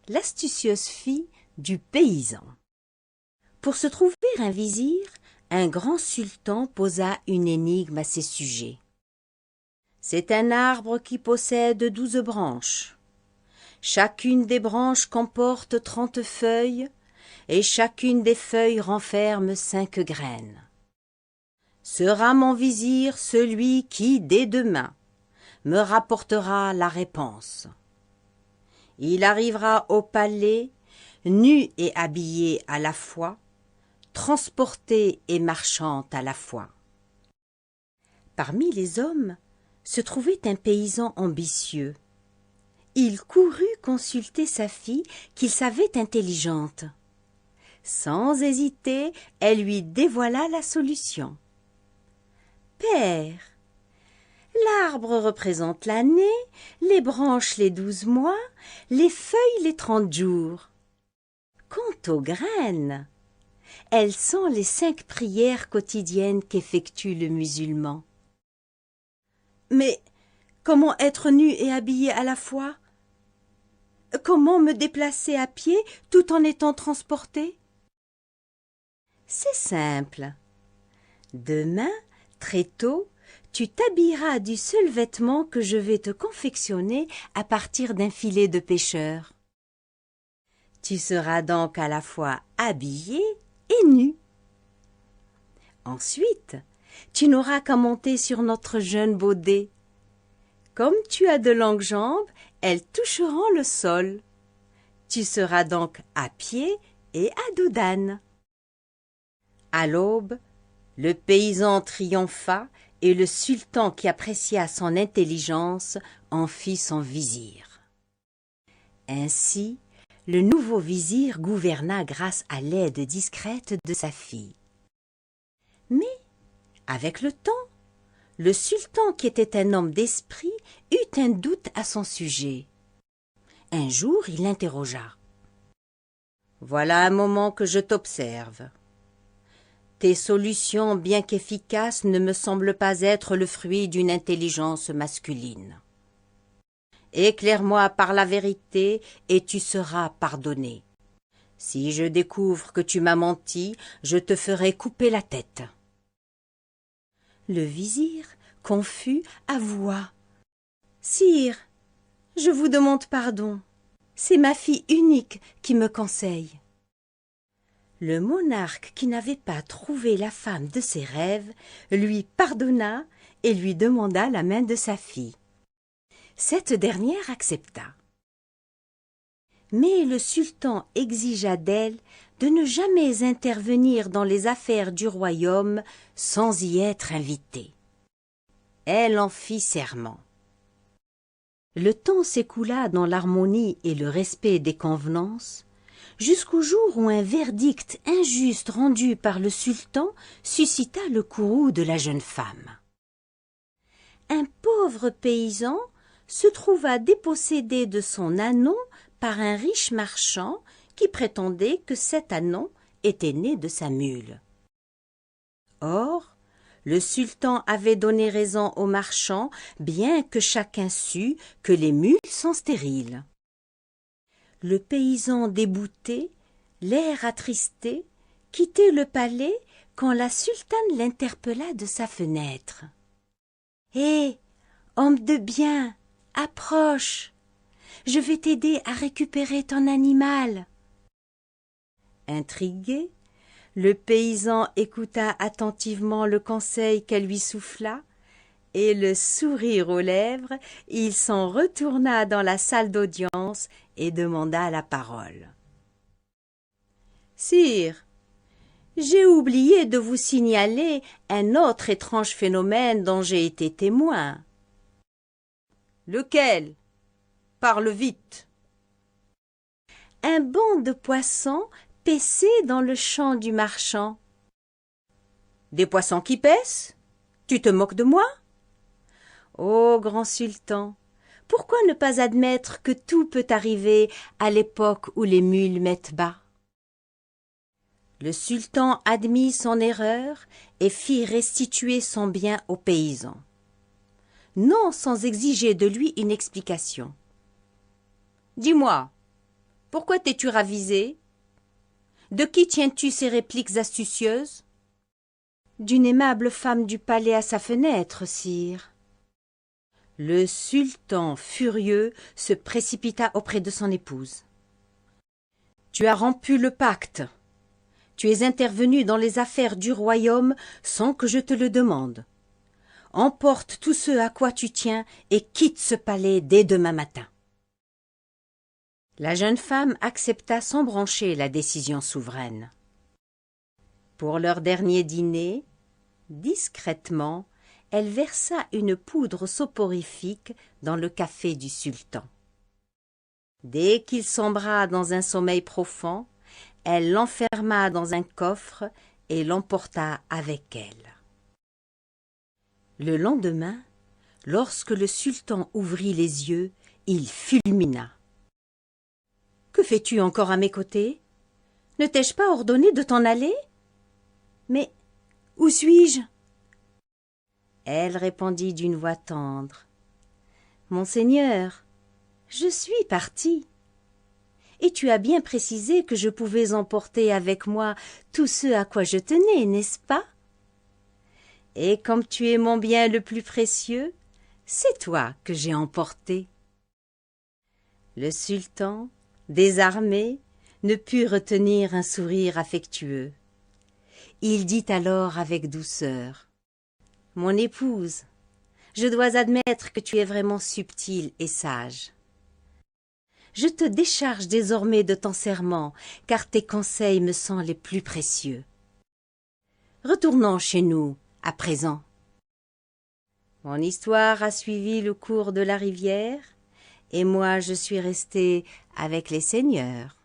L'astucieuse fille du paysan. Pour se trouver un vizir, un grand sultan posa une énigme à ses sujets. C'est un arbre qui possède 12 branches. Chacune des branches comporte 30 feuilles, et chacune des feuilles renferme 5 graines. Sera mon vizir celui qui, dès demain, me rapportera la réponse. Il arrivera au palais, nu et habillé à la fois, transporté et marchant à la fois. Parmi les hommes se trouvait un paysan ambitieux. Il courut consulter sa fille qu'il savait intelligente. Sans hésiter, elle lui dévoila la solution. « Père, l'arbre représente l'année, les branches les 12 mois, les feuilles les 30 jours. Quant aux graines, elles sont les 5 prières quotidiennes qu'effectue le musulman. » Mais comment être nu et habillé à la fois? Comment me déplacer à pied tout en étant transporté? C'est simple. Demain, très tôt, tu t'habilleras du seul vêtement que je vais te confectionner à partir d'un filet de pêcheur. Tu seras donc à la fois habillé et nu. Ensuite, tu n'auras qu'à monter sur notre jeune baudet. Comme tu as de longues jambes, elles toucheront le sol. Tu seras donc à pied et à dos d'âne. À l'aube, le paysan triompha et le sultan qui apprécia son intelligence en fit son vizir. Ainsi, le nouveau vizir gouverna grâce à l'aide discrète de sa fille. Mais, avec le temps, le sultan, qui était un homme d'esprit, eut un doute à son sujet. Un jour, il l'interrogea. « Voilà un moment que je t'observe. Tes solutions, bien qu'efficaces, ne me semblent pas être le fruit d'une intelligence masculine. Éclaire-moi par la vérité et tu seras pardonné. Si je découvre que tu m'as menti, je te ferai couper la tête. » Le vizir, confus, avoua. « Sire, je vous demande pardon. C'est ma fille unique qui me conseille. » Le monarque, qui n'avait pas trouvé la femme de ses rêves, lui pardonna et lui demanda la main de sa fille. Cette dernière accepta. Mais le sultan exigea d'elle de ne jamais intervenir dans les affaires du royaume sans y être invitée. Elle en fit serment. Le temps s'écoula dans l'harmonie et le respect des convenances, jusqu'au jour où un verdict injuste rendu par le sultan suscita le courroux de la jeune femme. Un pauvre paysan se trouva dépossédé de son ânon par un riche marchand qui prétendait que cet ânon était né de sa mule. Or, le sultan avait donné raison au marchand, bien que chacun sût que les mules sont stériles. Le paysan débouté, l'air attristé, quittait le palais quand la sultane l'interpella de sa fenêtre. « Hé, homme de bien, approche, je vais t'aider à récupérer ton animal. » Intrigué, le paysan écouta attentivement le conseil qu'elle lui souffla, et le sourire aux lèvres, il s'en retourna dans la salle d'audience et demanda la parole. « Sire, j'ai oublié de vous signaler un autre étrange phénomène dont j'ai été témoin. »« Lequel ? Parle vite. » »« Un banc de poissons paissait dans le champ du marchand. »« Des poissons qui paissent ? Tu te moques de moi ? » ?»« Ô grand sultan, pourquoi ne pas admettre que tout peut arriver à l'époque où les mules mettent bas ? » Le sultan admit son erreur et fit restituer son bien au paysan, non sans exiger de lui une explication. « Dis-moi, Pourquoi t'es-tu ravisé? De qui tiens-tu ces répliques astucieuses? D'une aimable femme du palais à sa fenêtre, sire. Le sultan, furieux, se précipita auprès de son épouse. Tu as rompu le pacte. Tu es intervenu dans les affaires du royaume sans que je te le demande. Emporte tout ce à quoi tu tiens et quitte ce palais dès demain matin. La jeune femme accepta sans broncher la décision souveraine. Pour leur dernier dîner, discrètement, elle versa une poudre soporifique dans le café du sultan. Dès qu'il sombra dans un sommeil profond, elle l'enferma dans un coffre et l'emporta avec elle. Le lendemain, lorsque le sultan ouvrit les yeux, il fulmina. « Que fais-tu encore à mes côtés? Ne t'ai-je pas ordonné de t'en aller? Mais où suis-je » Elle répondit d'une voix tendre. « Monseigneur, je suis partie. Et tu as bien précisé que je pouvais emporter avec moi tout ce à quoi je tenais, n'est-ce pas? Et comme tu es mon bien le plus précieux, c'est toi que j'ai emporté. » Le sultan, désarmé, ne put retenir un sourire affectueux. Il dit alors avec douceur: « Mon épouse, je dois admettre que tu es vraiment subtile et sage. Je te décharge désormais de ton serment, car tes conseils me sont les plus précieux. Retournons chez nous, à présent. Mon histoire a suivi le cours de la rivière, et moi je suis restée avec les seigneurs.